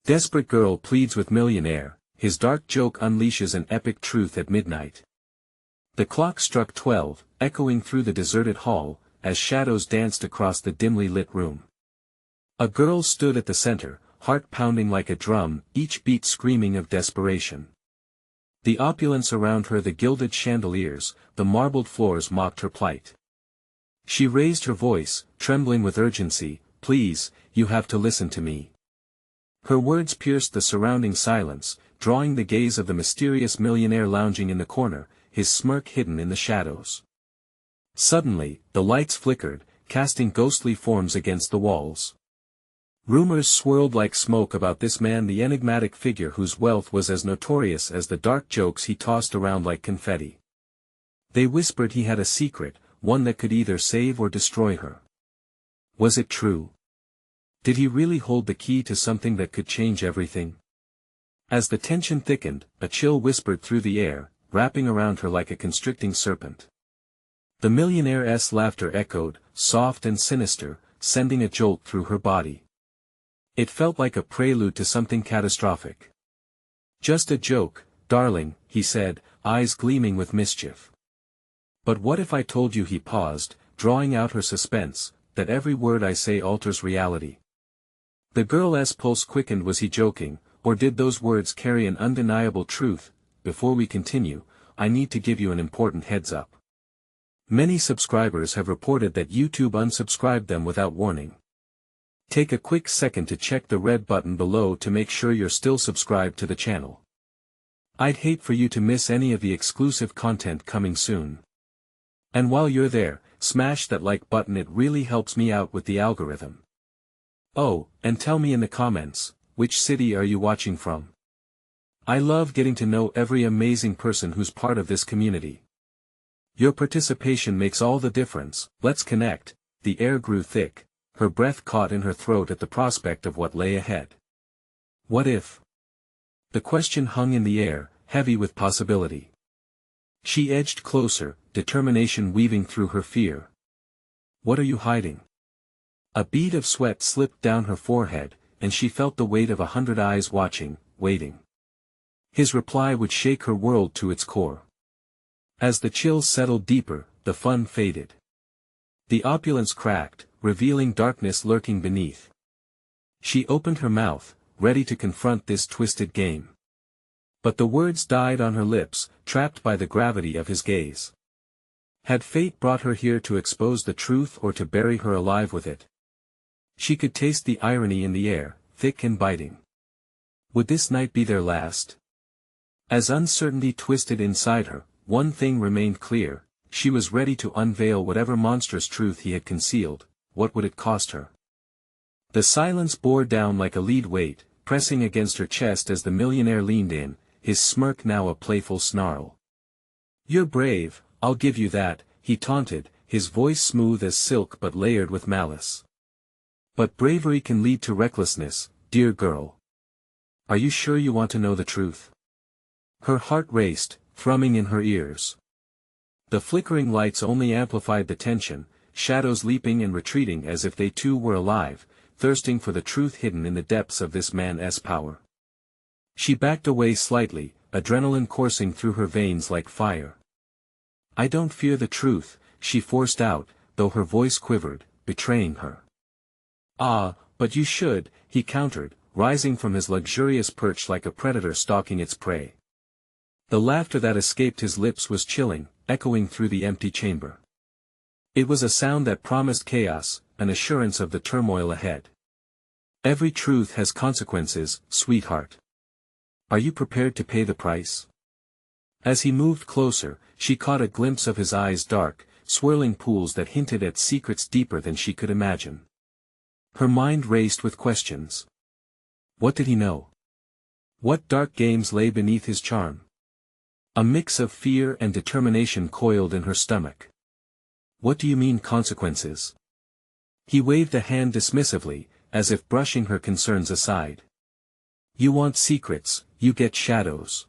Desperate girl pleads with millionaire, his dark joke unleashes an epic truth at midnight. The clock struck 12, echoing through the deserted hall, as shadows danced across the dimly lit room. A girl stood at the center, heart pounding like a drum, each beat screaming of desperation. The opulence around her, the gilded chandeliers, the marbled floors mocked her plight. She raised her voice, trembling with urgency, "Please, you have to listen to me." Her words pierced the surrounding silence, drawing the gaze of the mysterious millionaire lounging in the corner, his smirk hidden in the shadows. Suddenly, the lights flickered, casting ghostly forms against the walls. Rumors swirled like smoke about this man, the enigmatic figure whose wealth was as notorious as the dark jokes he tossed around like confetti. They whispered he had a secret, one that could either save or destroy her. Was it true? Did he really hold the key to something that could change everything? As the tension thickened, a chill whispered through the air, wrapping around her like a constricting serpent. The millionaire's laughter echoed, soft and sinister, sending a jolt through her body. It felt like a prelude to something catastrophic. "Just a joke, darling," he said, eyes gleaming with mischief. "But what if I told you," he paused, drawing out her suspense, "that every word I say alters reality?" The girl's pulse quickened. Was he joking, or did those words carry an undeniable truth? "Before we continue, I need to give you an important heads up. Many subscribers have reported that YouTube unsubscribed them without warning. Take a quick second to check the red button below to make sure you're still subscribed to the channel. I'd hate for you to miss any of the exclusive content coming soon. And while you're there, smash that like button, it really helps me out with the algorithm. Oh, and tell me in the comments, which city are you watching from? I love getting to know every amazing person who's part of this community. Your participation makes all the difference. Let's connect. The air grew thick, her breath caught in her throat at the prospect of what lay ahead. What if? The question hung in the air, heavy with possibility. She edged closer, determination weaving through her fear. "What are you hiding?" A bead of sweat slipped down her forehead, and she felt the weight of 100 eyes watching, waiting. His reply would shake her world to its core. As the chills settled deeper, the fun faded. The opulence cracked, revealing darkness lurking beneath. She opened her mouth, ready to confront this twisted game. But the words died on her lips, trapped by the gravity of his gaze. Had fate brought her here to expose the truth or to bury her alive with it? She could taste the irony in the air, thick and biting. Would this night be their last? As uncertainty twisted inside her, one thing remained clear: she was ready to unveil whatever monstrous truth he had concealed. What would it cost her? The silence bore down like a lead weight, pressing against her chest as the millionaire leaned in, his smirk now a playful snarl. "You're brave, I'll give you that," he taunted, his voice smooth as silk but layered with malice. "But bravery can lead to recklessness, dear girl. Are you sure you want to know the truth?" Her heart raced, thrumming in her ears. The flickering lights only amplified the tension, shadows leaping and retreating as if they too were alive, thirsting for the truth hidden in the depths of this man's power. She backed away slightly, adrenaline coursing through her veins like fire. "I don't fear the truth," she forced out, though her voice quivered, betraying her. "Ah, but you should," he countered, rising from his luxurious perch like a predator stalking its prey. The laughter that escaped his lips was chilling, echoing through the empty chamber. It was a sound that promised chaos, an assurance of the turmoil ahead. "Every truth has consequences, sweetheart. Are you prepared to pay the price?" As he moved closer, she caught a glimpse of his eyes, dark, swirling pools that hinted at secrets deeper than she could imagine. Her mind raced with questions. What did he know? What dark games lay beneath his charm? A mix of fear and determination coiled in her stomach. "What do you mean, consequences?" He waved a hand dismissively, as if brushing her concerns aside. "You want secrets, you get shadows."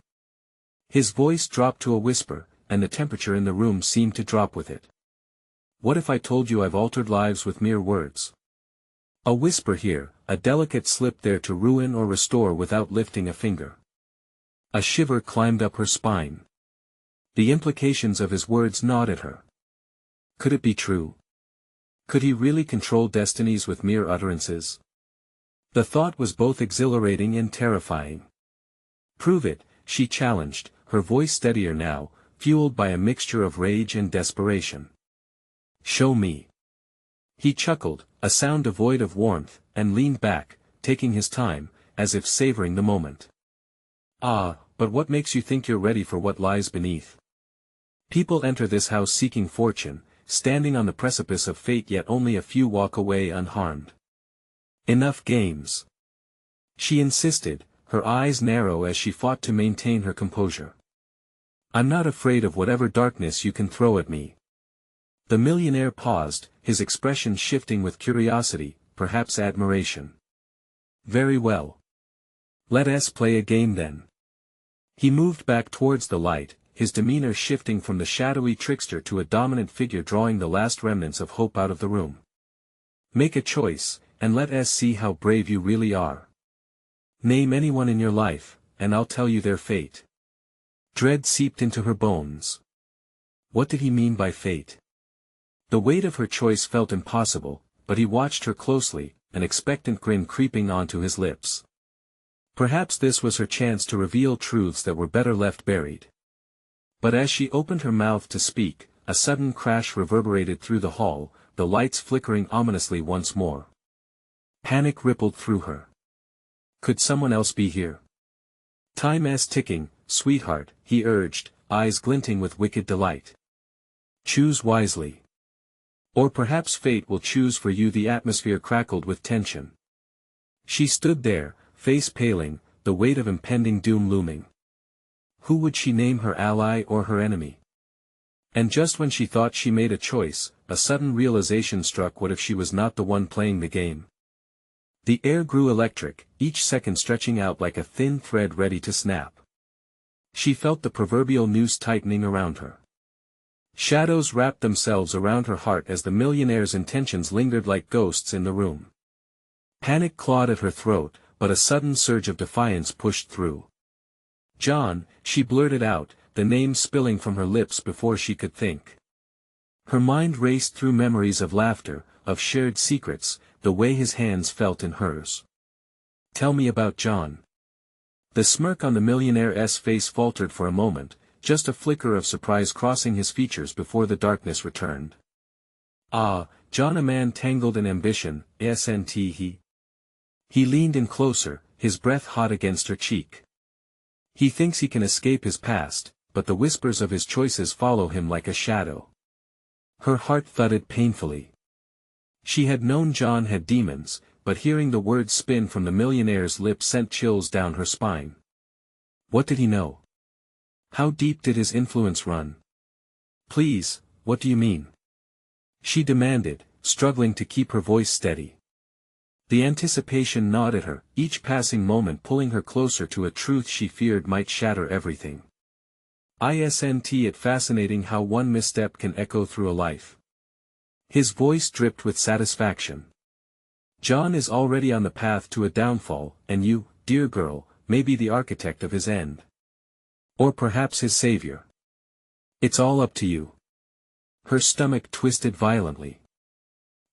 His voice dropped to a whisper, and the temperature in the room seemed to drop with it. "What if I told you I've altered lives with mere words? A whisper here, a delicate slip there to ruin or restore without lifting a finger. A shiver climbed up her spine. The implications of his words gnawed at her. Could it be true? Could he really control destinies with mere utterances? The thought was both exhilarating and terrifying. Prove it, she challenged, her voice steadier now, fueled by a mixture of rage and desperation. Show me. He chuckled, a sound devoid of warmth, and leaned back, taking his time, as if savoring the moment. Ah, but what makes you think you're ready for what lies beneath? People enter this house seeking fortune, standing on the precipice of fate, yet only a few walk away unharmed. Enough games. She insisted, her eyes narrow as she fought to maintain her composure. I'm not afraid of whatever darkness you can throw at me. The millionaire paused, his expression shifting with curiosity, perhaps admiration. Very well. Let us play a game then. He moved back towards the light, his demeanor shifting from the shadowy trickster to a dominant figure, drawing the last remnants of hope out of the room. Make a choice, and let us see how brave you really are. Name anyone in your life, and I'll tell you their fate. Dread seeped into her bones. What did he mean by fate? The weight of her choice felt impossible, but he watched her closely, an expectant grin creeping onto his lips. Perhaps this was her chance to reveal truths that were better left buried. But as she opened her mouth to speak, a sudden crash reverberated through the hall, the lights flickering ominously once more. Panic rippled through her. Could someone else be here? Time is ticking, sweetheart, he urged, eyes glinting with wicked delight. Choose wisely. Or perhaps fate will choose for you. The atmosphere crackled with tension. She stood there, face paling, the weight of impending doom looming. Who would she name, her ally or her enemy? And just when she thought she made a choice, a sudden realization struck. What if she was not the one playing the game? The air grew electric, each second stretching out like a thin thread ready to snap. She felt the proverbial noose tightening around her. Shadows wrapped themselves around her heart as the millionaire's intentions lingered like ghosts in the room. Panic clawed at her throat, but a sudden surge of defiance pushed through. John, she blurted out, the name spilling from her lips before she could think. Her mind raced through memories of laughter, of shared secrets, the way his hands felt in hers. Tell me about John. The smirk on the millionaire's face faltered for a moment, just a flicker of surprise crossing his features before the darkness returned. Ah, John, a man tangled in ambition, isn't he? He leaned in closer, his breath hot against her cheek. He thinks he can escape his past, but the whispers of his choices follow him like a shadow. Her heart thudded painfully. She had known John had demons, but hearing the words spin from the millionaire's lips sent chills down her spine. What did he know? How deep did his influence run? Please, what do you mean? She demanded, struggling to keep her voice steady. The anticipation gnawed at her, each passing moment pulling her closer to a truth she feared might shatter everything. Isn't it fascinating how one misstep can echo through a life? His voice dripped with satisfaction. John is already on the path to a downfall, and you, dear girl, may be the architect of his end. Or perhaps his savior. It's all up to you. Her stomach twisted violently.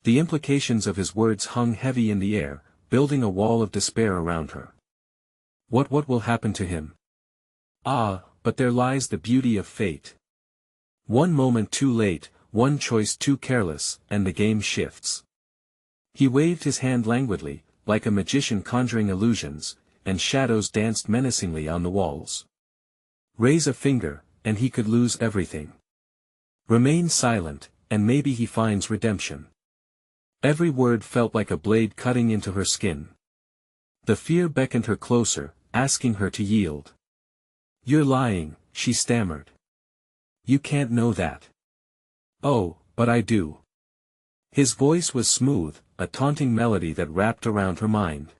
The implications of his words hung heavy in the air, building a wall of despair around her. What will happen to him? Ah, but there lies the beauty of fate. One moment too late, one choice too careless, and the game shifts. He waved his hand languidly, like a magician conjuring illusions, and shadows danced menacingly on the walls. Raise a finger, and he could lose everything. Remain silent, and maybe he finds redemption. Every word felt like a blade cutting into her skin. The fear beckoned her closer, asking her to yield. You're lying, she stammered. You can't know that. Oh, but I do. His voice was smooth, a taunting melody that wrapped around her mind.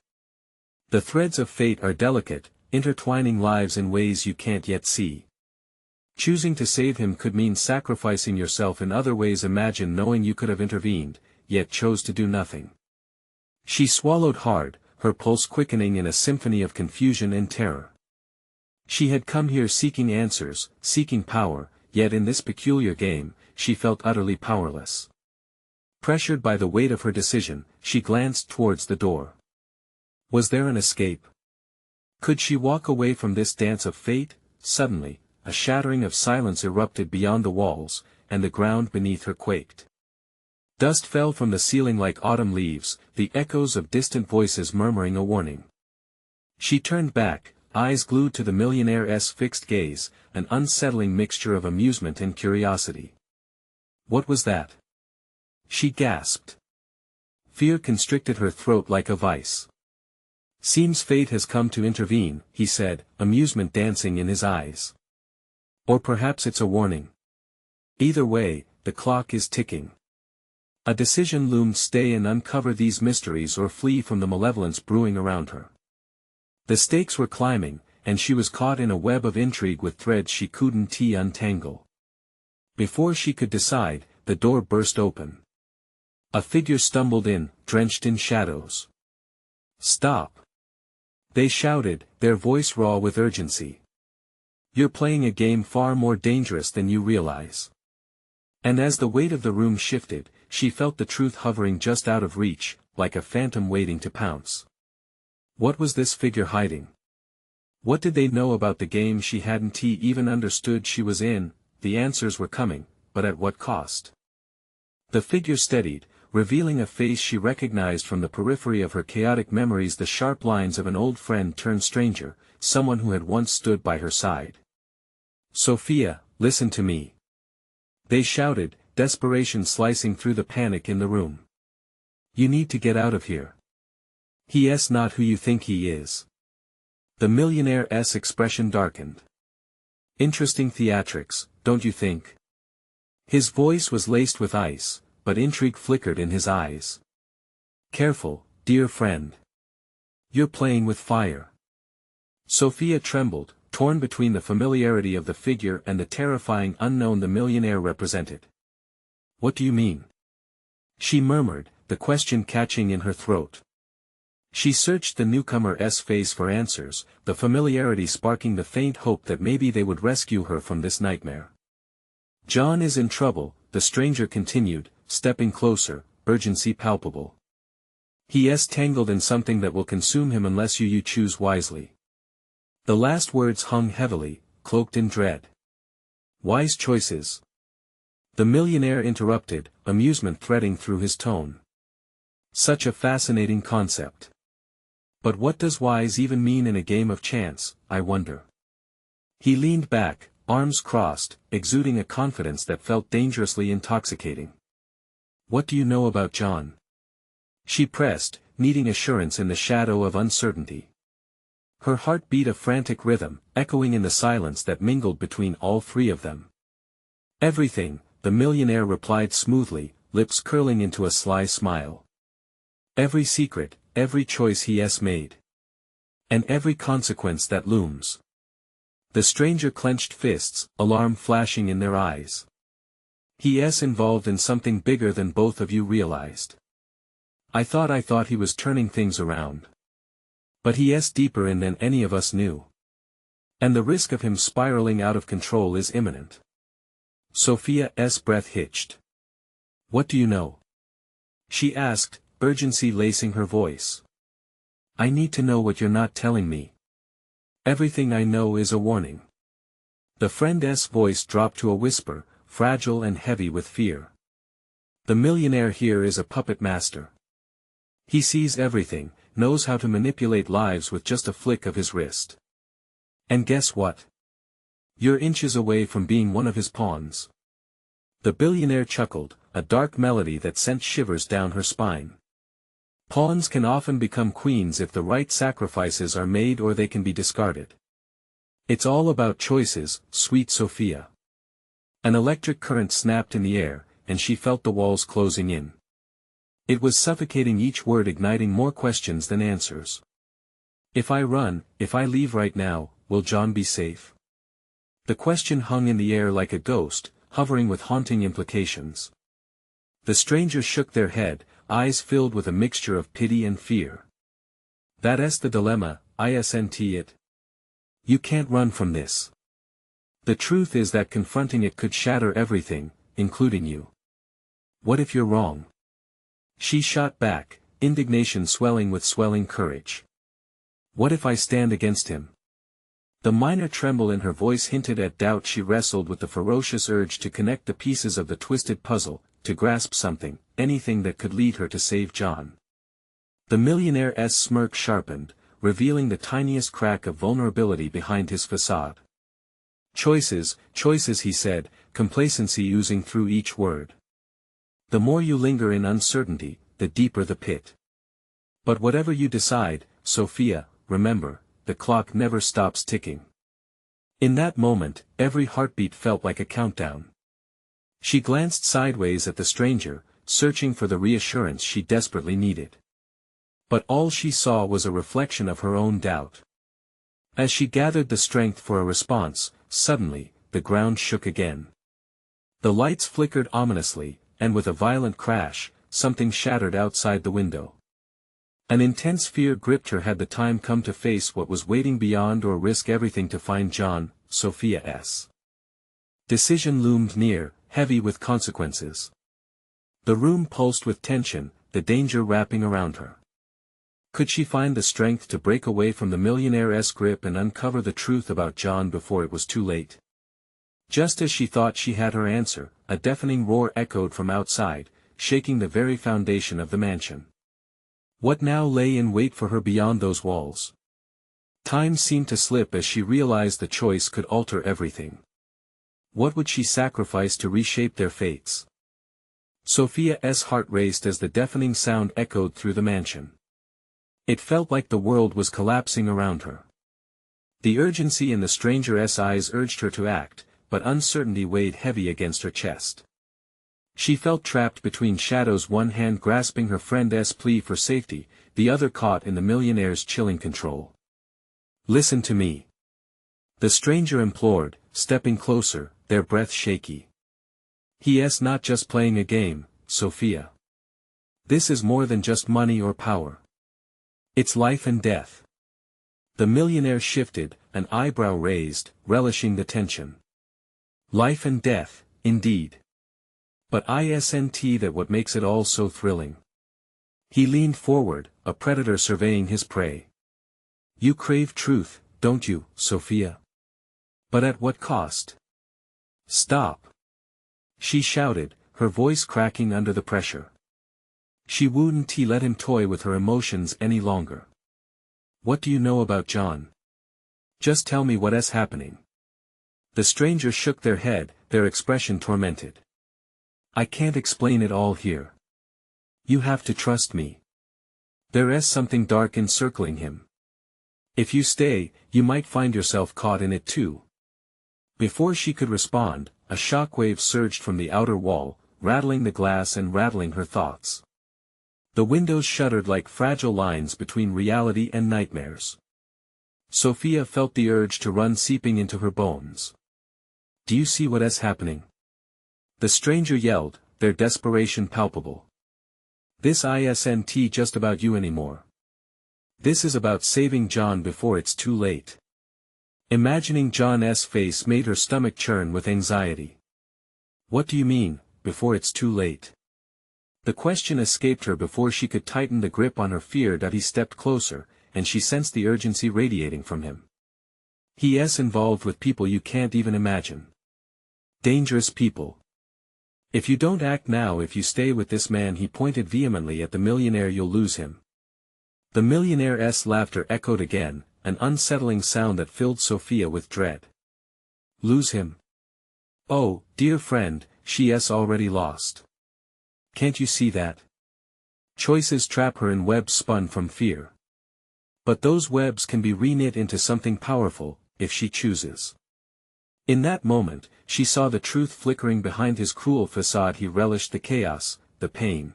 The threads of fate are delicate, intertwining lives in ways you can't yet see. Choosing to save him could mean sacrificing yourself in other ways. Imagine knowing you could have intervened, yet chose to do nothing. She swallowed hard, her pulse quickening in a symphony of confusion and terror. She had come here seeking answers, seeking power, yet in this peculiar game, she felt utterly powerless. Pressured by the weight of her decision, she glanced towards the door. Was there an escape? Could she walk away from this dance of fate? Suddenly, a shattering of silence erupted beyond the walls, and the ground beneath her quaked. Dust fell from the ceiling like autumn leaves, the echoes of distant voices murmuring a warning. She turned back, eyes glued to the millionaire's fixed gaze, an unsettling mixture of amusement and curiosity. What was that? She gasped. Fear constricted her throat like a vice. Seems fate has come to intervene, he said, amusement dancing in his eyes. Or perhaps it's a warning. Either way, the clock is ticking. A decision loomed: stay and uncover these mysteries or flee from the malevolence brewing around her. The stakes were climbing, and she was caught in a web of intrigue with threads she couldn't untangle. Before she could decide, the door burst open. A figure stumbled in, drenched in shadows. Stop! They shouted, their voice raw with urgency. You're playing a game far more dangerous than you realize. And as the weight of the room shifted, she felt the truth hovering just out of reach, like a phantom waiting to pounce. What was this figure hiding? What did they know about the game she hadn't even understood she was in? The answers were coming, but at what cost? The figure steadied, revealing a face she recognized from the periphery of her chaotic memories, the sharp lines of an old friend turned stranger, someone who had once stood by her side. Sophia, listen to me. They shouted, desperation slicing through the panic in the room. You need to get out of here. He's not who you think he is. The millionaire's expression darkened. Interesting theatrics, don't you think? His voice was laced with ice, but intrigue flickered in his eyes. Careful, dear friend. You're playing with fire. Sophia trembled, torn between the familiarity of the figure and the terrifying unknown the millionaire represented. What do you mean? She murmured, the question catching in her throat. She searched the newcomer's face for answers, the familiarity sparking the faint hope that maybe they would rescue her from this nightmare. John is in trouble, the stranger continued, stepping closer, urgency palpable. He's tangled in something that will consume him unless you choose wisely. The last words hung heavily, cloaked in dread. Wise choices. The millionaire interrupted, amusement threading through his tone. Such a fascinating concept. But what does wise even mean in a game of chance, I wonder? He leaned back, arms crossed, exuding a confidence that felt dangerously intoxicating. What do you know about John? She pressed, needing assurance in the shadow of uncertainty. Her heart beat a frantic rhythm, echoing in the silence that mingled between all three of them. Everything, the millionaire replied smoothly, lips curling into a sly smile. Every secret, every choice he's made. And every consequence that looms. The stranger clenched fists, alarm flashing in their eyes. He's involved in something bigger than both of you realized. I thought he was turning things around. But he's deeper in than any of us knew. And the risk of him spiraling out of control is imminent. Sophia's breath hitched. What do you know? She asked, urgency lacing her voice. I need to know what you're not telling me. Everything I know is a warning. The friend's voice dropped to a whisper, fragile and heavy with fear. The millionaire here is a puppet master. He sees everything, knows how to manipulate lives with just a flick of his wrist. And guess what? You're inches away from being one of his pawns. The billionaire chuckled, a dark melody that sent shivers down her spine. Pawns can often become queens if the right sacrifices are made, or they can be discarded. It's all about choices, sweet Sophia. An electric current snapped in the air, and she felt the walls closing in. It was suffocating, each word igniting more questions than answers. If I run, if I leave right now, will John be safe? The question hung in the air like a ghost, hovering with haunting implications. The strangers shook their head, eyes filled with a mixture of pity and fear. That's the dilemma, isn't it? You can't run from this. The truth is that confronting it could shatter everything, including you. What if you're wrong? She shot back, indignation swelling with swelling courage. What if I stand against him? The minor tremble in her voice hinted at doubt. She wrestled with the ferocious urge to connect the pieces of the twisted puzzle, to grasp something, anything that could lead her to save John. The millionaire's smirk sharpened, revealing the tiniest crack of vulnerability behind his facade. Choices, he said, complacency oozing through each word. The more you linger in uncertainty, the deeper the pit. But whatever you decide, Sophia, remember, the clock never stops ticking. In that moment, every heartbeat felt like a countdown. She glanced sideways at the stranger, searching for the reassurance she desperately needed. But all she saw was a reflection of her own doubt. As she gathered the strength for a response, suddenly, the ground shook again. The lights flickered ominously, and with a violent crash, something shattered outside the window. An intense fear gripped her. Had the time come to face what was waiting beyond or risk everything to find John? Sophia's decision loomed near, heavy with consequences. The room pulsed with tension, the danger wrapping around her. Could she find the strength to break away from the millionaire's grip and uncover the truth about John before it was too late? Just as she thought she had her answer, a deafening roar echoed from outside, shaking the very foundation of the mansion. What now lay in wait for her beyond those walls? Time seemed to slip as she realized the choice could alter everything. What would she sacrifice to reshape their fates? Sophia's heart raced as the deafening sound echoed through the mansion. It felt like the world was collapsing around her. The urgency in the stranger's eyes urged her to act, but uncertainty weighed heavy against her chest. She felt trapped between shadows, one hand grasping her friend's plea for safety, the other caught in the millionaire's chilling control. Listen to me. The stranger implored, stepping closer, their breath shaky. He's not just playing a game, Sophia. This is more than just money or power. It's life and death. The millionaire shifted, an eyebrow raised, relishing the tension. Life and death, indeed. But isn't that what makes it all so thrilling? He leaned forward, a predator surveying his prey. You crave truth, don't you, Sophia? But at what cost? Stop! She shouted, her voice cracking under the pressure. She wouldn't let him toy with her emotions any longer. What do you know about John? Just tell me what's happening. The stranger shook their head, their expression tormented. I can't explain it all here. You have to trust me. There's something dark encircling him. If you stay, you might find yourself caught in it too. Before she could respond, a shockwave surged from the outer wall, rattling the glass and rattling her thoughts. The windows shuddered like fragile lines between reality and nightmares. Sophia felt the urge to run seeping into her bones. Do you see what's happening? The stranger yelled, their desperation palpable. This isn't just about you anymore. This is about saving John before it's too late. Imagining John's face made her stomach churn with anxiety. What do you mean, before it's too late? The question escaped her before she could tighten the grip on her fear. He stepped closer, and she sensed the urgency radiating from him. He's involved with people you can't even imagine. Dangerous people. If you don't act now, if you stay with this man, he pointed vehemently at the millionaire, you'll lose him. The millionaire's laughter echoed again, an unsettling sound that filled Sophia with dread. Lose him? Oh, dear friend, she's already lost. Can't you see that? Choices trap her in webs spun from fear. But those webs can be reknit into something powerful, if she chooses. In that moment, she saw the truth flickering behind his cruel facade. He relished the chaos, the pain.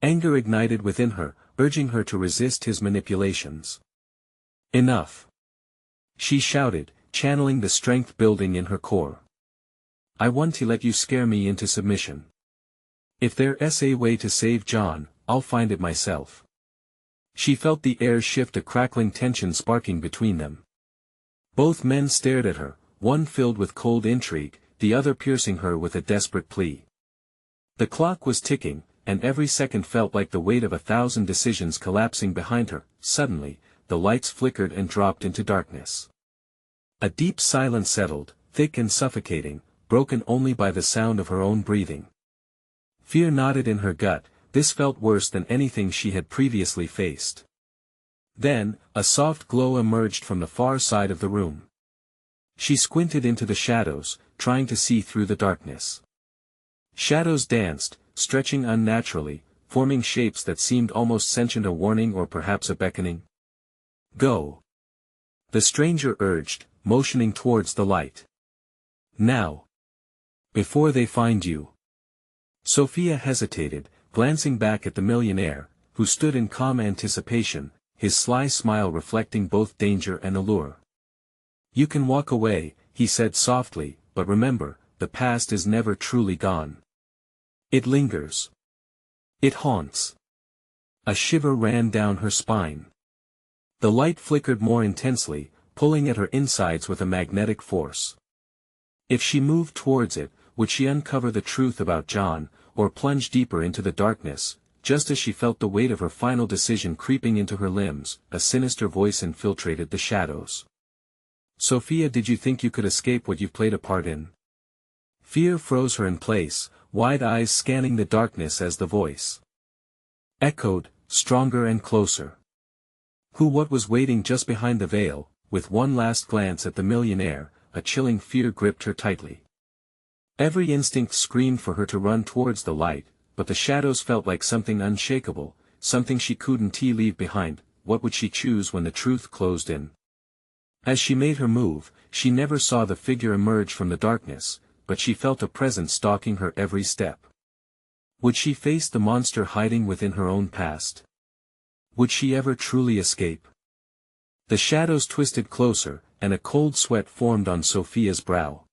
Anger ignited within her, urging her to resist his manipulations. Enough! She shouted, channeling the strength building in her core. I want to let you scare me into submission. If there's a way to save John, I'll find it myself. She felt the air shift, a crackling tension sparking between them. Both men stared at her, one filled with cold intrigue, the other piercing her with a desperate plea. The clock was ticking, and every second felt like the weight of 1,000 decisions collapsing behind her. Suddenly, the lights flickered and dropped into darkness. A deep silence settled, thick and suffocating, broken only by the sound of her own breathing. Fear knotted in her gut. This felt worse than anything she had previously faced. Then, a soft glow emerged from the far side of the room. She squinted into the shadows, trying to see through the darkness. Shadows danced, stretching unnaturally, forming shapes that seemed almost sentient, a warning or perhaps a beckoning. Go. The stranger urged, motioning towards the light. Now. Before they find you. Sophia hesitated, glancing back at the millionaire, who stood in calm anticipation, his sly smile reflecting both danger and allure. You can walk away, he said softly, but remember, the past is never truly gone. It lingers. It haunts. A shiver ran down her spine. The light flickered more intensely, pulling at her insides with a magnetic force. If she moved towards it, would she uncover the truth about John, or plunge deeper into the darkness? Just as she felt the weight of her final decision creeping into her limbs, a sinister voice infiltrated the shadows. Sophia, did you think you could escape what you've played a part in? Fear froze her in place, wide eyes scanning the darkness as the voice echoed, stronger and closer. What was waiting just behind the veil? With one last glance at the millionaire, a chilling fear gripped her tightly. Every instinct screamed for her to run towards the light, but the shadows felt like something unshakable, something she couldn't leave behind. What would she choose when the truth closed in? As she made her move, she never saw the figure emerge from the darkness, but she felt a presence stalking her every step. Would she face the monster hiding within her own past? Would she ever truly escape? The shadows twisted closer, and a cold sweat formed on Sophia's brow.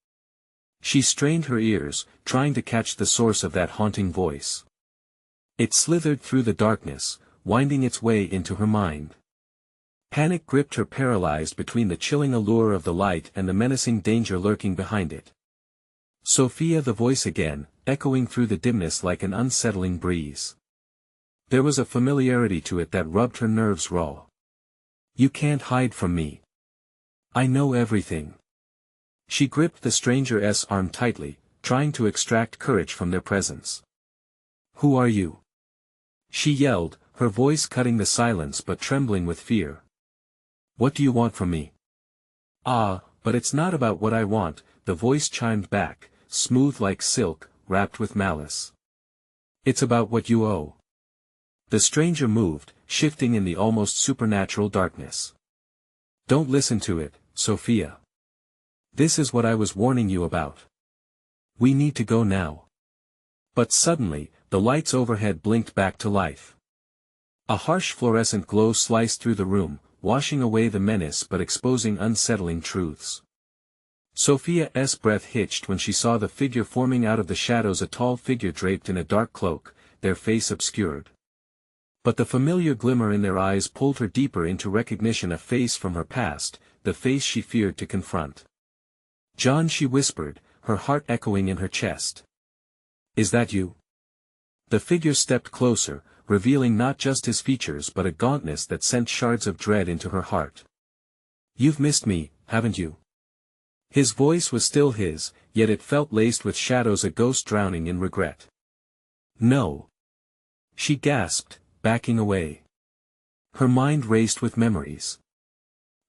She strained her ears, trying to catch the source of that haunting voice. It slithered through the darkness, winding its way into her mind. Panic gripped her, paralyzed between the chilling allure of the light and the menacing danger lurking behind it. Sophia, the voice again, echoing through the dimness like an unsettling breeze. There was a familiarity to it that rubbed her nerves raw. You can't hide from me. I know everything. She gripped the stranger's arm tightly, trying to extract courage from their presence. Who are you? She yelled, her voice cutting the silence but trembling with fear. What do you want from me? Ah, but it's not about what I want, the voice chimed back, smooth like silk, wrapped with malice. It's about what you owe. The stranger moved, shifting in the almost supernatural darkness. Don't listen to it, Sophia. This is what I was warning you about. We need to go now. But suddenly, the lights overhead blinked back to life. A harsh fluorescent glow sliced through the room, washing away the menace but exposing unsettling truths. Sophia's breath hitched when she saw the figure forming out of the shadows, a tall figure draped in a dark cloak, their face obscured. But the familiar glimmer in their eyes pulled her deeper into recognition, a face from her past, the face she feared to confront. John, she whispered, her heart echoing in her chest. Is that you? The figure stepped closer, revealing not just his features but a gauntness that sent shards of dread into her heart. You've missed me, haven't you? His voice was still his, yet it felt laced with shadows, a ghost drowning in regret. No. She gasped, backing away. Her mind raced with memories.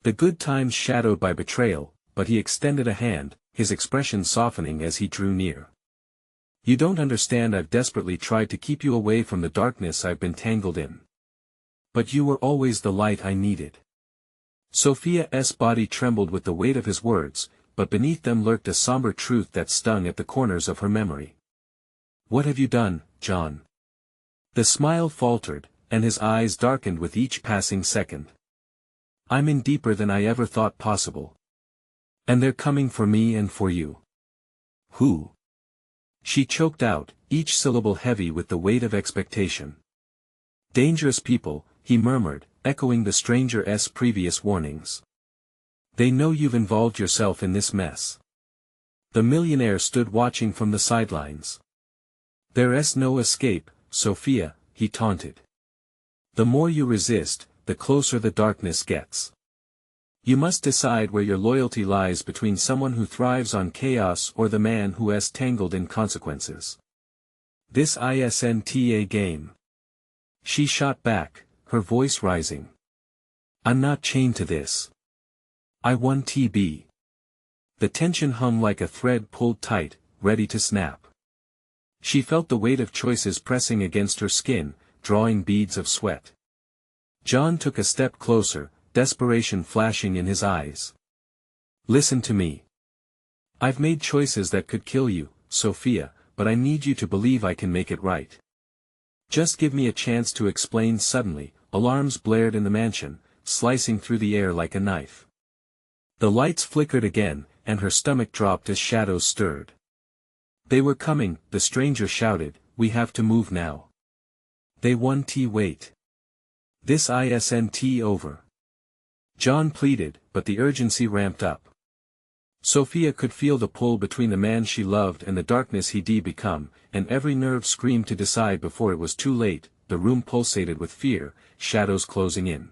The good times shadowed by betrayal, but he extended a hand, his expression softening as he drew near. You don't understand, I've desperately tried to keep you away from the darkness I've been tangled in. But you were always the light I needed. Sophia's body trembled with the weight of his words, but beneath them lurked a somber truth that stung at the corners of her memory. What have you done, John? The smile faltered, and his eyes darkened with each passing second. I'm in deeper than I ever thought possible. And they're coming for me and for you. Who? She choked out, each syllable heavy with the weight of expectation. Dangerous people, he murmured, echoing the stranger's previous warnings. They know you've involved yourself in this mess. The millionaire stood watching from the sidelines. There's no escape, Sophia, he taunted. The more you resist, the closer the darkness gets. You must decide where your loyalty lies, between someone who thrives on chaos or the man who is tangled in consequences. This isn't a game. She shot back, her voice rising. I'm not chained to this. I won TB. The tension hung like a thread pulled tight, ready to snap. She felt the weight of choices pressing against her skin, drawing beads of sweat. John took a step closer, desperation flashing in his eyes. Listen to me. I've made choices that could kill you, Sophia, but I need you to believe I can make it right. Just give me a chance to explain. Suddenly, alarms blared in the mansion, slicing through the air like a knife. The lights flickered again, and her stomach dropped as shadows stirred. They were coming, the stranger shouted, we have to move now. They won't wait. This isn't over. John pleaded, but the urgency ramped up. Sophia could feel the pull between the man she loved and the darkness he'd become, and every nerve screamed to decide before it was too late. The room pulsated with fear, shadows closing in.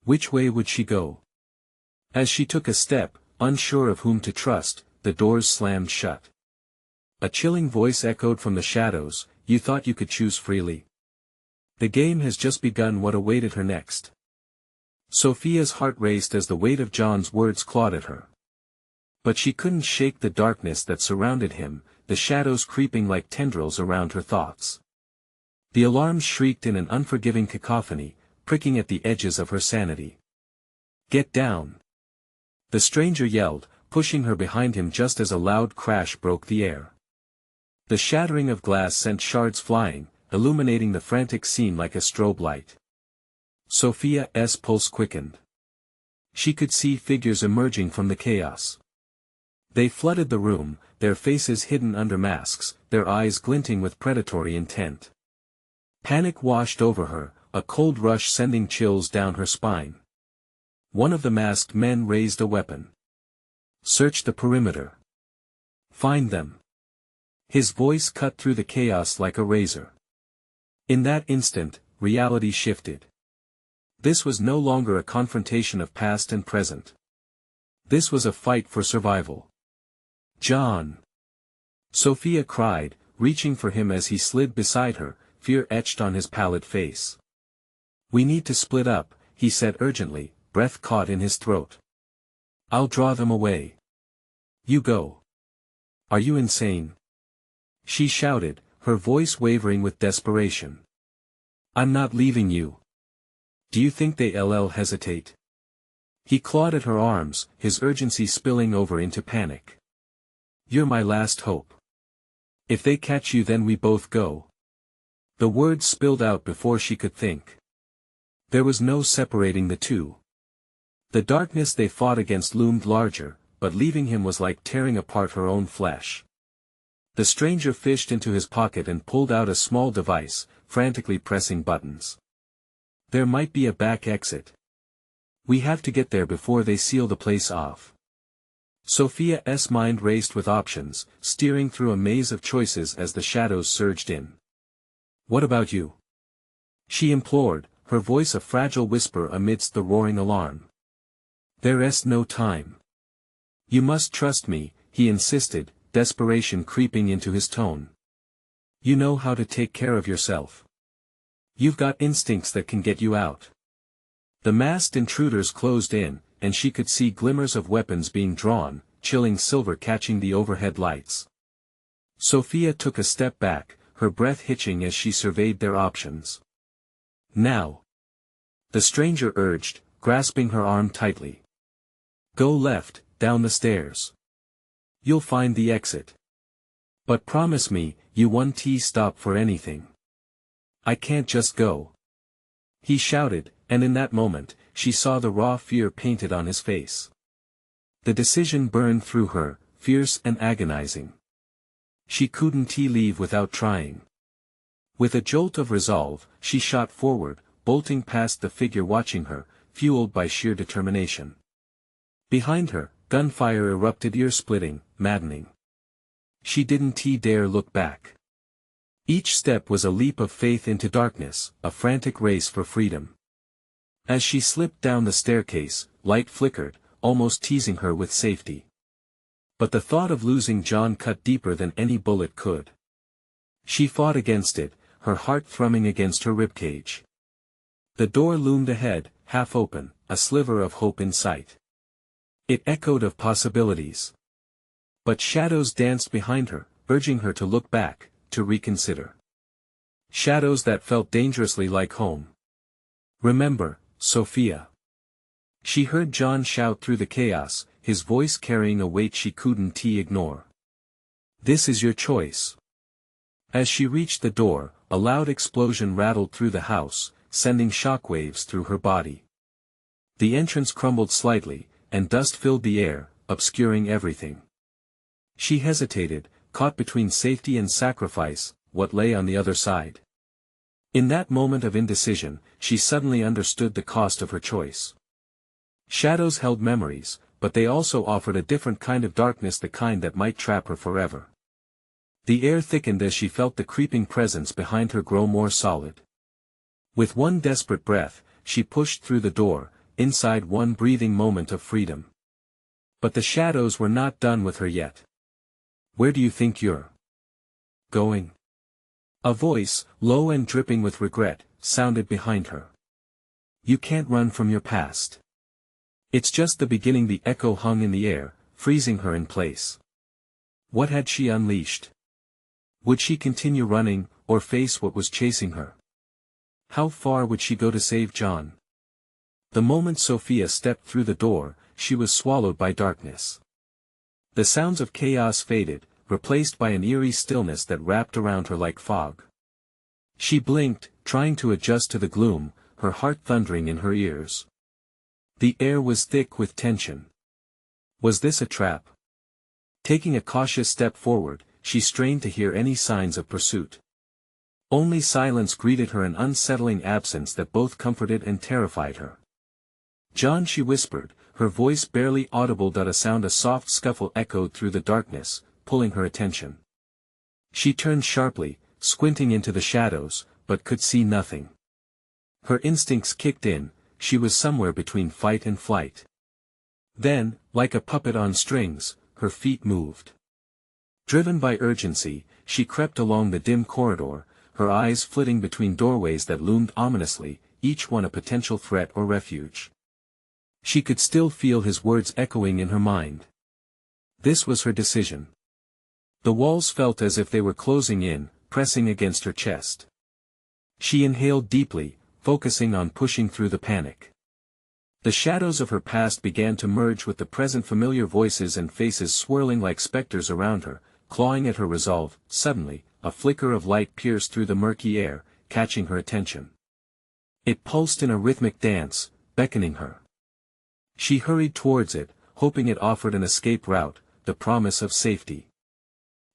Which way would she go? As she took a step, unsure of whom to trust, the doors slammed shut. A chilling voice echoed from the shadows, you thought you could choose freely? The game has just begun. What awaited her next? Sophia's heart raced as the weight of John's words clawed at her. But she couldn't shake the darkness that surrounded him, the shadows creeping like tendrils around her thoughts. The alarms shrieked in an unforgiving cacophony, pricking at the edges of her sanity. Get down! The stranger yelled, pushing her behind him just as a loud crash broke the air. The shattering of glass sent shards flying, illuminating the frantic scene like a strobe light. Sophia's pulse quickened. She could see figures emerging from the chaos. They flooded the room, their faces hidden under masks, their eyes glinting with predatory intent. Panic washed over her, a cold rush sending chills down her spine. One of the masked men raised a weapon. Search the perimeter. Find them. His voice cut through the chaos like a razor. In that instant, reality shifted. This was no longer a confrontation of past and present. This was a fight for survival. John! Sophia cried, reaching for him as he slid beside her, fear etched on his pallid face. We need to split up, he said urgently, breath caught in his throat. I'll draw them away. You go. Are you insane? She shouted, her voice wavering with desperation. I'm not leaving you. Do you think they'll hesitate? He clawed at her arms, his urgency spilling over into panic. You're my last hope. If they catch you, then we both go. The words spilled out before she could think. There was no separating the two. The darkness they fought against loomed larger, but leaving him was like tearing apart her own flesh. The stranger fished into his pocket and pulled out a small device, frantically pressing buttons. There might be a back exit. We have to get there before they seal the place off. Sophia's mind raced with options, steering through a maze of choices as the shadows surged in. What about you? She implored, her voice a fragile whisper amidst the roaring alarm. There's no time. You must trust me, he insisted, desperation creeping into his tone. You know how to take care of yourself. You've got instincts that can get you out. The masked intruders closed in, and she could see glimmers of weapons being drawn, chilling silver catching the overhead lights. Sophia took a step back, her breath hitching as she surveyed their options. Now. The stranger urged, grasping her arm tightly. Go left, down the stairs. You'll find the exit. But promise me, you won't stop for anything. I can't just go. He shouted, and in that moment, she saw the raw fear painted on his face. The decision burned through her, fierce and agonizing. She couldn't leave without trying. With a jolt of resolve, she shot forward, bolting past the figure watching her, fueled by sheer determination. Behind her, gunfire erupted, ear-splitting, maddening. She didn't dare look back. Each step was a leap of faith into darkness, a frantic race for freedom. As she slipped down the staircase, light flickered, almost teasing her with safety. But the thought of losing John cut deeper than any bullet could. She fought against it, her heart thrumming against her ribcage. The door loomed ahead, half open, a sliver of hope in sight. It echoed of possibilities. But shadows danced behind her, urging her to look back, to reconsider. Shadows that felt dangerously like home. "Remember, Sophia." She heard John shout through the chaos, his voice carrying a weight she couldn't ignore. "This is your choice." As she reached the door, a loud explosion rattled through the house, sending shockwaves through her body. The entrance crumbled slightly, and dust filled the air, obscuring everything. She hesitated, caught between safety and sacrifice, what lay on the other side. In that moment of indecision, she suddenly understood the cost of her choice. Shadows held memories, but they also offered a different kind of darkness, the kind that might trap her forever. The air thickened as she felt the creeping presence behind her grow more solid. With one desperate breath, she pushed through the door, inside one breathing moment of freedom. But the shadows were not done with her yet. "Where do you think you're going?" A voice, low and dripping with regret, sounded behind her. "You can't run from your past." "It's just the beginning." The echo hung in the air, freezing her in place. What had she unleashed? Would she continue running, or face what was chasing her? How far would she go to save John? The moment Sophia stepped through the door, she was swallowed by darkness. The sounds of chaos faded, replaced by an eerie stillness that wrapped around her like fog. She blinked, trying to adjust to the gloom, her heart thundering in her ears. The air was thick with tension. Was this a trap? Taking a cautious step forward, she strained to hear any signs of pursuit. Only silence greeted her, an unsettling absence that both comforted and terrified her. "John," she whispered, her voice barely audible. A soft scuffle echoed through the darkness, pulling her attention. She turned sharply, squinting into the shadows, but could see nothing. Her instincts kicked in, she was somewhere between fight and flight. Then, like a puppet on strings, her feet moved. Driven by urgency, she crept along the dim corridor, her eyes flitting between doorways that loomed ominously, each one a potential threat or refuge. She could still feel his words echoing in her mind. This was her decision. The walls felt as if they were closing in, pressing against her chest. She inhaled deeply, focusing on pushing through the panic. The shadows of her past began to merge with the present, familiar voices and faces swirling like specters around her, clawing at her resolve. Suddenly, a flicker of light pierced through the murky air, catching her attention. It pulsed in a rhythmic dance, beckoning her. She hurried towards it, hoping it offered an escape route, the promise of safety.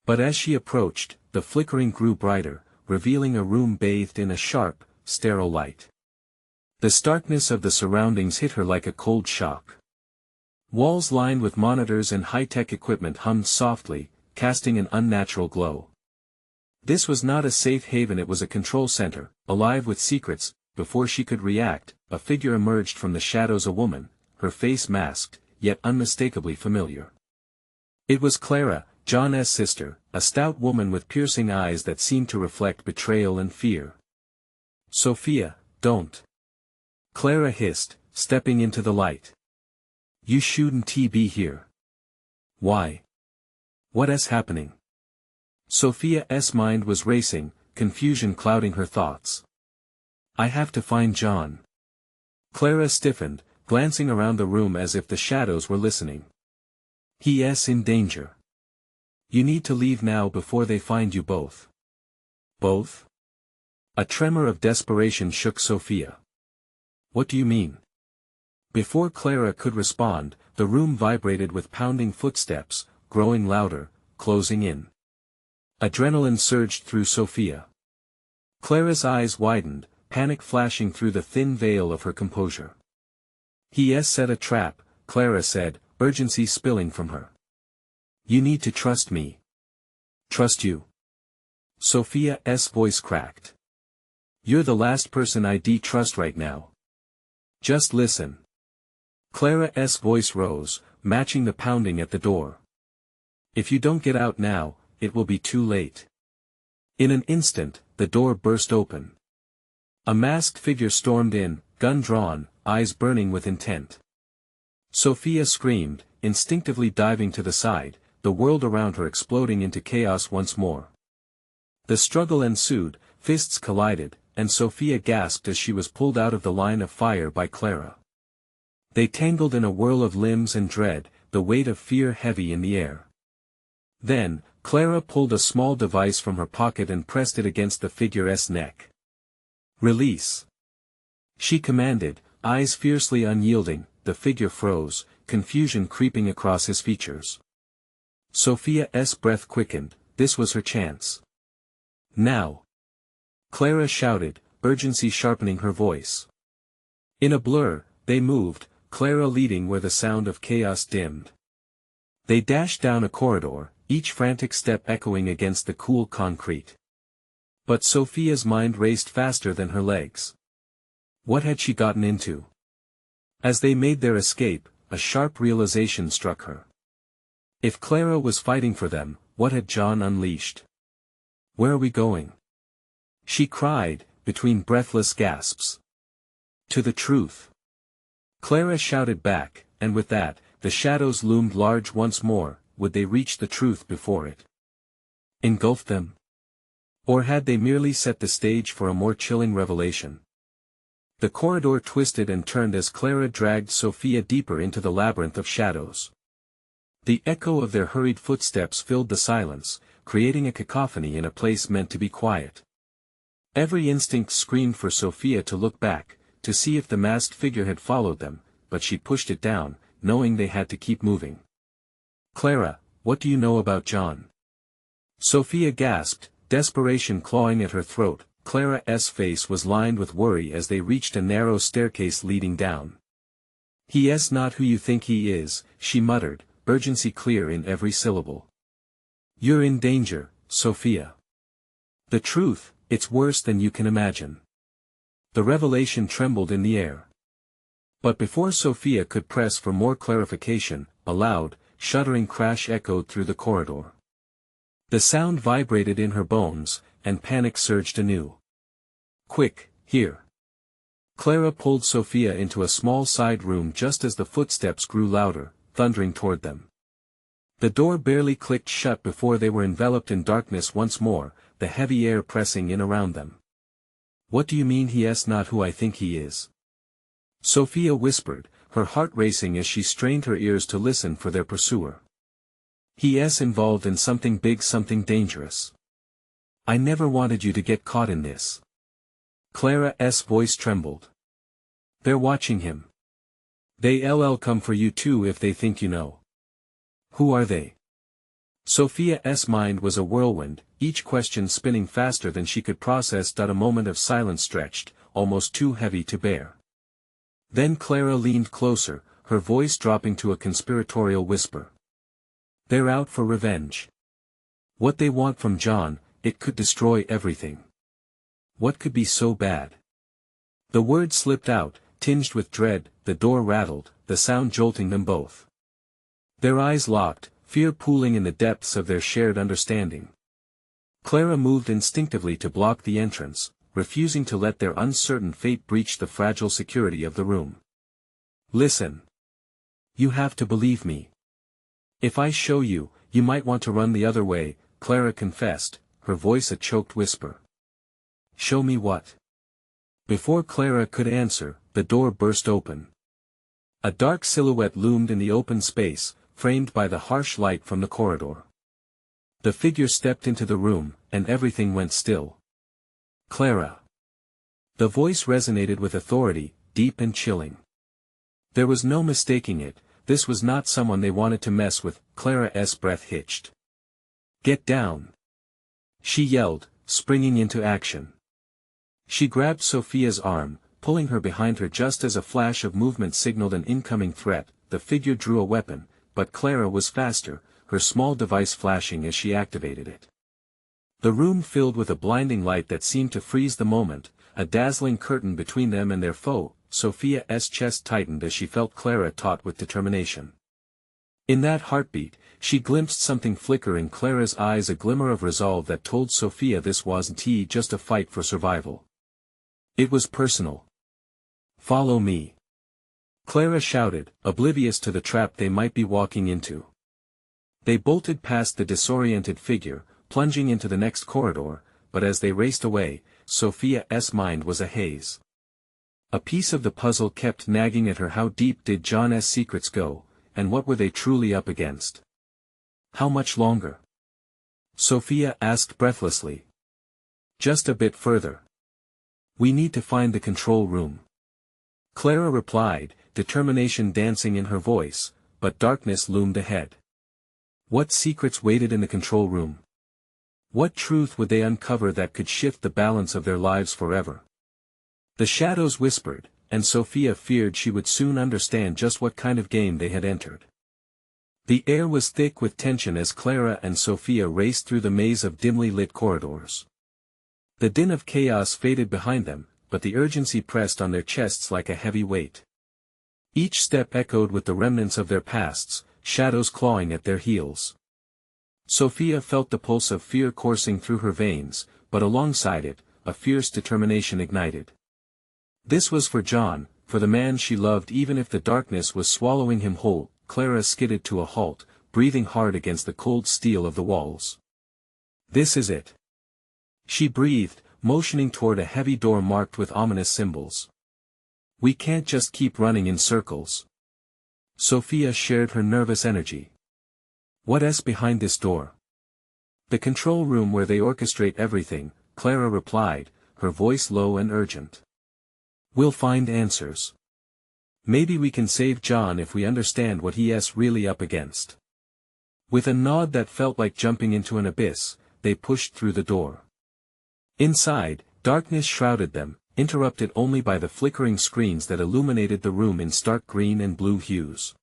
But as she approached, the flickering grew brighter, revealing a room bathed in a sharp, sterile light. The starkness of the surroundings hit her like a cold shock. Walls lined with monitors and high-tech equipment hummed softly, casting an unnatural glow. This was not a safe haven, it was a control center, alive with secrets. Before she could react, a figure emerged from the shadows, a woman, her face masked, yet unmistakably familiar. It was Clara, John's sister, a stout woman with piercing eyes that seemed to reflect betrayal and fear. "Sophia, don't!" Clara hissed, stepping into the light. "You shouldn't be here." "Why? What is happening?" Sophia's mind was racing, confusion clouding her thoughts. "I have to find John." Clara stiffened, glancing around the room as if the shadows were listening. "He is in danger. You need to leave now before they find you both." "Both?" A tremor of desperation shook Sophia. "What do you mean?" Before Clara could respond, the room vibrated with pounding footsteps, growing louder, closing in. Adrenaline surged through Sophia. Clara's eyes widened, panic flashing through the thin veil of her composure. "He has set a trap," Clara said, urgency spilling from her. "You need to trust me." "Trust you?" Sophia's voice cracked. "You're the last person I'd trust right now. Just listen." Clara's voice rose, matching the pounding at the door. "If you don't get out now, it will be too late." In an instant, the door burst open. A masked figure stormed in, gun drawn, eyes burning with intent. Sophia screamed, instinctively diving to the side, the world around her exploding into chaos once more. The struggle ensued, fists collided, and Sophia gasped as she was pulled out of the line of fire by Clara. They tangled in a whirl of limbs and dread, the weight of fear heavy in the air. Then, Clara pulled a small device from her pocket and pressed it against the figure's neck. "Release!" she commanded, eyes fiercely unyielding. The figure froze, confusion creeping across his features. Sophia's breath quickened, this was her chance. "Now!" Clara shouted, urgency sharpening her voice. In a blur, they moved, Clara leading where the sound of chaos dimmed. They dashed down a corridor, each frantic step echoing against the cool concrete. But Sophia's mind raced faster than her legs. What had she gotten into? As they made their escape, a sharp realization struck her. If Clara was fighting for them, what had John unleashed? "Where are we going?" she cried, between breathless gasps. "To the truth." Clara shouted back, and with that, the shadows loomed large once more. Would they reach the truth before it engulfed them? Or had they merely set the stage for a more chilling revelation? The corridor twisted and turned as Clara dragged Sophia deeper into the labyrinth of shadows. The echo of their hurried footsteps filled the silence, creating a cacophony in a place meant to be quiet. Every instinct screamed for Sophia to look back, to see if the masked figure had followed them, but she pushed it down, knowing they had to keep moving. "Clara, what do you know about John?" Sophia gasped, desperation clawing at her throat. Clara's face was lined with worry as they reached a narrow staircase leading down. "He is not who you think he is," she muttered, urgency clear in every syllable. "You're in danger, Sophia. The truth, it's worse than you can imagine." The revelation trembled in the air. But before Sophia could press for more clarification, a loud, shuddering crash echoed through the corridor. The sound vibrated in her bones, and panic surged anew. "Quick, here!" Clara pulled Sophia into a small side room just as the footsteps grew louder, thundering toward them. The door barely clicked shut before they were enveloped in darkness once more, the heavy air pressing in around them. "What do you mean he is not who I think he is?" Sophia whispered, her heart racing as she strained her ears to listen for their pursuer. "He is involved in something big, something dangerous. I never wanted you to get caught in this." Clara's voice trembled. "They're watching him. They'll come for you too if they think you know." "Who are they?" Sophia's mind was a whirlwind, each question spinning faster than she could process. A moment of silence stretched, almost too heavy to bear. Then Clara leaned closer, her voice dropping to a conspiratorial whisper. "They're out for revenge. What they want from John, it could destroy everything." What could be so bad? The word slipped out, tinged with dread. The door rattled, the sound jolting them both. Their eyes locked, fear pooling in the depths of their shared understanding. Clara moved instinctively to block the entrance, refusing to let their uncertain fate breach the fragile security of the room. "Listen. You have to believe me. If I show you, you might want to run the other way," Clara confessed, her voice a choked whisper. "Show me what?" Before Clara could answer, the door burst open. A dark silhouette loomed in the open space, framed by the harsh light from the corridor. The figure stepped into the room, and everything went still. "Clara." The voice resonated with authority, deep and chilling. There was no mistaking it, this was not someone they wanted to mess with. Clara's breath hitched. "Get down!" she yelled, springing into action. She grabbed Sophia's arm, pulling her behind her just as a flash of movement signaled an incoming threat. The figure drew a weapon, but Clara was faster, her small device flashing as she activated it. The room filled with a blinding light that seemed to freeze the moment, a dazzling curtain between them and their foe. Sophia's chest tightened as she felt Clara taut with determination. In that heartbeat, she glimpsed something flicker in Clara's eyes, a glimmer of resolve that told Sophia this wasn't just a fight for survival. It was personal. "Follow me," Clara shouted, oblivious to the trap they might be walking into. They bolted past the disoriented figure, plunging into the next corridor, but as they raced away, Sophia's mind was a haze. A piece of the puzzle kept nagging at her. How deep did John's secrets go, and what were they truly up against? "How much longer?" Sophia asked breathlessly. "Just a bit further. We need to find the control room," Clara replied, determination dancing in her voice, but darkness loomed ahead. What secrets waited in the control room? What truth would they uncover that could shift the balance of their lives forever? The shadows whispered, and Sophia feared she would soon understand just what kind of game they had entered. The air was thick with tension as Clara and Sophia raced through the maze of dimly lit corridors. The din of chaos faded behind them, but the urgency pressed on their chests like a heavy weight. Each step echoed with the remnants of their pasts, shadows clawing at their heels. Sophia felt the pulse of fear coursing through her veins, but alongside it, a fierce determination ignited. This was for John, for the man she loved, even if the darkness was swallowing him whole. Clara skidded to a halt, breathing hard against the cold steel of the walls. "This is it," she breathed, motioning toward a heavy door marked with ominous symbols. "We can't just keep running in circles." Sophia shared her nervous energy. "What's behind this door?" "The control room where they orchestrate everything," Clara replied, her voice low and urgent. "We'll find answers. Maybe we can save John if we understand what he's really up against." With a nod that felt like jumping into an abyss, they pushed through the door. Inside, darkness shrouded them, interrupted only by the flickering screens that illuminated the room in stark green and blue hues.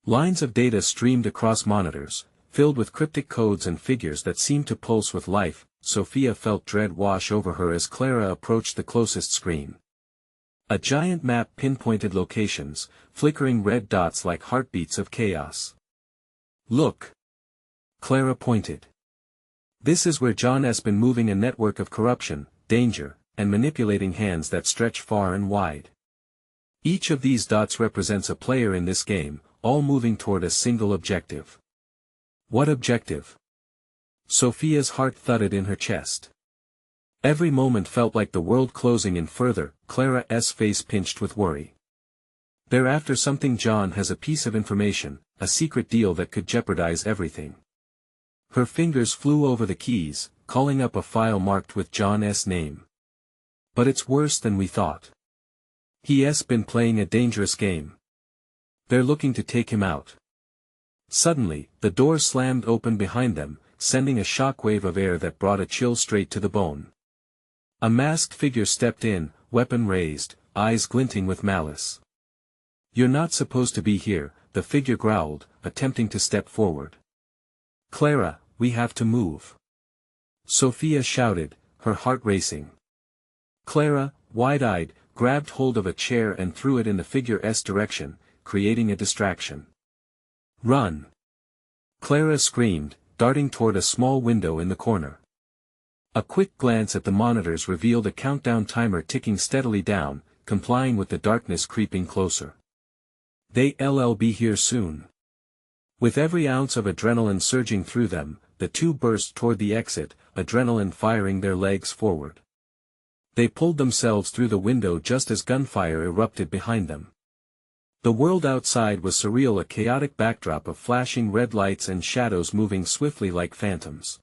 Lines of data streamed across monitors, filled with cryptic codes and figures that seemed to pulse with life. Sophia felt dread wash over her as Clara approached the closest screen. A giant map pinpointed locations, flickering red dots like heartbeats of chaos. "Look!" Clara pointed. "This is where John has been moving a network of corruption, danger, and manipulating hands that stretch far and wide. Each of these dots represents a player in this game, all moving toward a single objective." "What objective?" Sophia's heart thudded in her chest. Every moment felt like the world closing in further. Clara's face pinched with worry. "They're after something. John has a piece of information, a secret deal that could jeopardize everything." Her fingers flew over the keys, calling up a file marked with John's name. "But it's worse than we thought. He's been playing a dangerous game. They're looking to take him out." Suddenly, the door slammed open behind them, sending a shockwave of air that brought a chill straight to the bone. A masked figure stepped in, weapon raised, eyes glinting with malice. "You're not supposed to be here," the figure growled, attempting to step forward. "Clara, we have to move," Sophia shouted, her heart racing. Clara, wide-eyed, grabbed hold of a chair and threw it in the figure's direction, creating a distraction. "Run!" Clara screamed, darting toward a small window in the corner. A quick glance at the monitors revealed a countdown timer ticking steadily down, complying with the darkness creeping closer. "They'll be here soon." With every ounce of adrenaline surging through them, the two burst toward the exit, adrenaline firing their legs forward. They pulled themselves through the window just as gunfire erupted behind them. The world outside was surreal, a chaotic backdrop of flashing red lights and shadows moving swiftly like phantoms.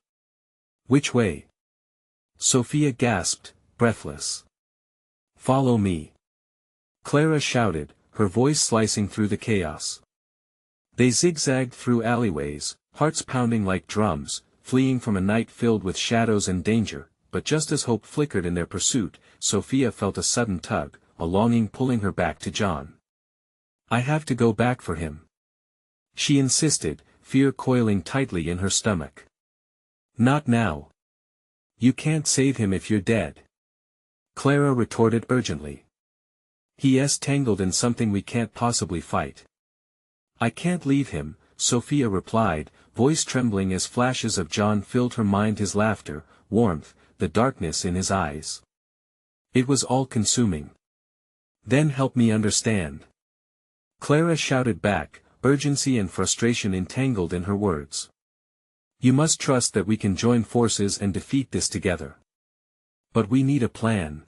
"Which way?" Sophia gasped, breathless. "Follow me," Clara shouted, her voice slicing through the chaos. They zigzagged through alleyways, hearts pounding like drums, fleeing from a night filled with shadows and danger. but just as hope flickered in their pursuit, Sophia felt a sudden tug, a longing pulling her back to John. "I have to go back for him," she insisted, fear coiling tightly in her stomach. "Not now. You can't save him if you're dead," Clara retorted urgently. "He's tangled in something we can't possibly fight." "I can't leave him," Sophia replied, voice trembling as flashes of John filled her mind, his laughter, warmth, the darkness in his eyes. It was all-consuming. "Then help me understand," Clara shouted back, urgency and frustration entangled in her words. "You must trust that we can join forces and defeat this together. But we need a plan."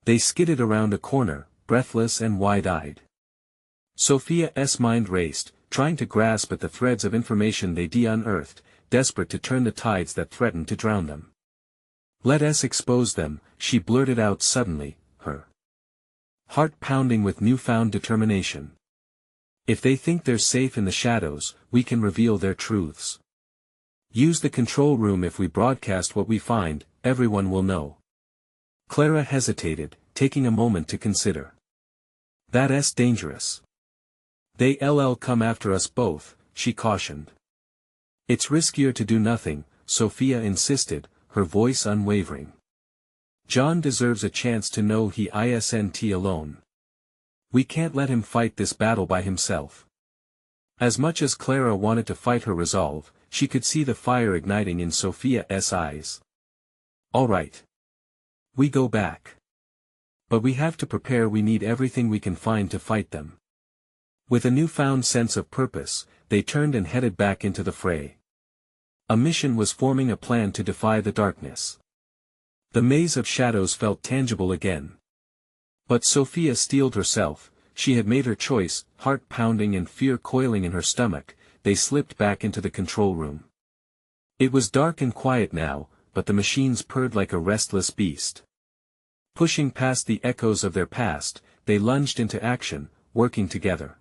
They skidded around a corner, breathless and wide-eyed. Sophia's mind raced, trying to grasp at the threads of information they'd unearthed, desperate to turn the tides that threatened to drown them. "Let us expose them," she blurted out suddenly, her heart pounding with newfound determination. "If they think they're safe in the shadows, we can reveal their truths. Use the control room. If we broadcast what we find, everyone will know." Clara hesitated, taking a moment to consider. "That's dangerous. They'll come after us both," she cautioned. "It's riskier to do nothing," Sophia insisted, her voice unwavering. "John deserves a chance to know he isn't alone. We can't let him fight this battle by himself." As much as Clara wanted to fight her resolve, she could see the fire igniting in Sophia's eyes. "All right. We go back. But we have to prepare. We need everything we can find to fight them." With a newfound sense of purpose, they turned and headed back into the fray. A mission was forming, a plan to defy the darkness. The maze of shadows felt tangible again. But Sophia steeled herself. She had made her choice, heart pounding and fear coiling in her stomach. They slipped back into the control room. It was dark and quiet now, but the machines purred like a restless beast. Pushing past the echoes of their past, they lunged into action, working together.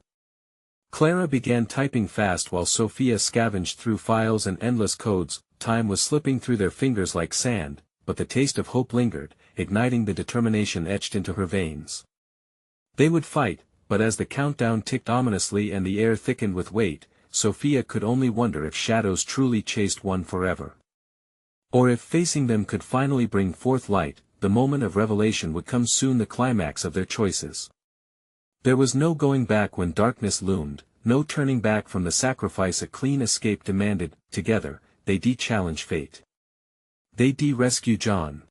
Clara began typing fast while Sophia scavenged through files and endless codes. Time was slipping through their fingers like sand, but the taste of hope lingered, igniting the determination etched into her veins. They would fight, but as the countdown ticked ominously and the air thickened with weight, Sophia could only wonder if shadows truly chased one forever. Or if facing them could finally bring forth light. The moment of revelation would come soon, the climax of their choices. There was no going back when darkness loomed, no turning back from the sacrifice a clean escape demanded. Together, they'd challenge fate. They'd rescue John.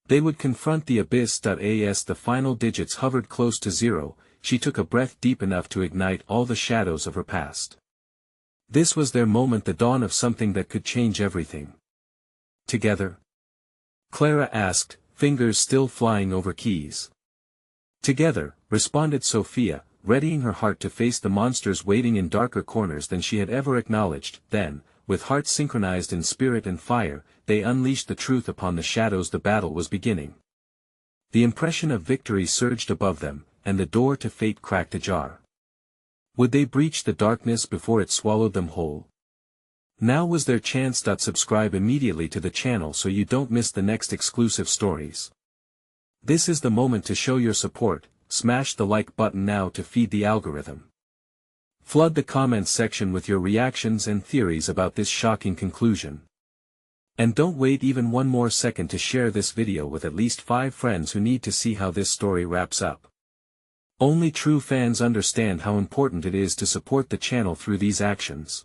They would confront the abyss. As the final digits hovered close to zero, she took a breath deep enough to ignite all the shadows of her past. This was their moment, the dawn of something that could change everything. "Together?" Clara asked, fingers still flying over keys. "Together," responded Sophia, readying her heart to face the monsters waiting in darker corners than she had ever acknowledged. Then, with hearts synchronized in spirit and fire, they unleashed the truth upon the shadows. The battle was beginning. The impression of victory surged above them, and the door to fate cracked ajar. Would they breach the darkness before it swallowed them whole? Now was their chance. Subscribe immediately to the channel so you don't miss the next exclusive stories. This is the moment to show your support. Smash the like button now to feed the algorithm. Flood the comments section with your reactions and theories about this shocking conclusion. And don't wait even one more second to share this video with at least 5 friends who need to see how this story wraps up. Only true fans understand how important it is to support the channel through these actions.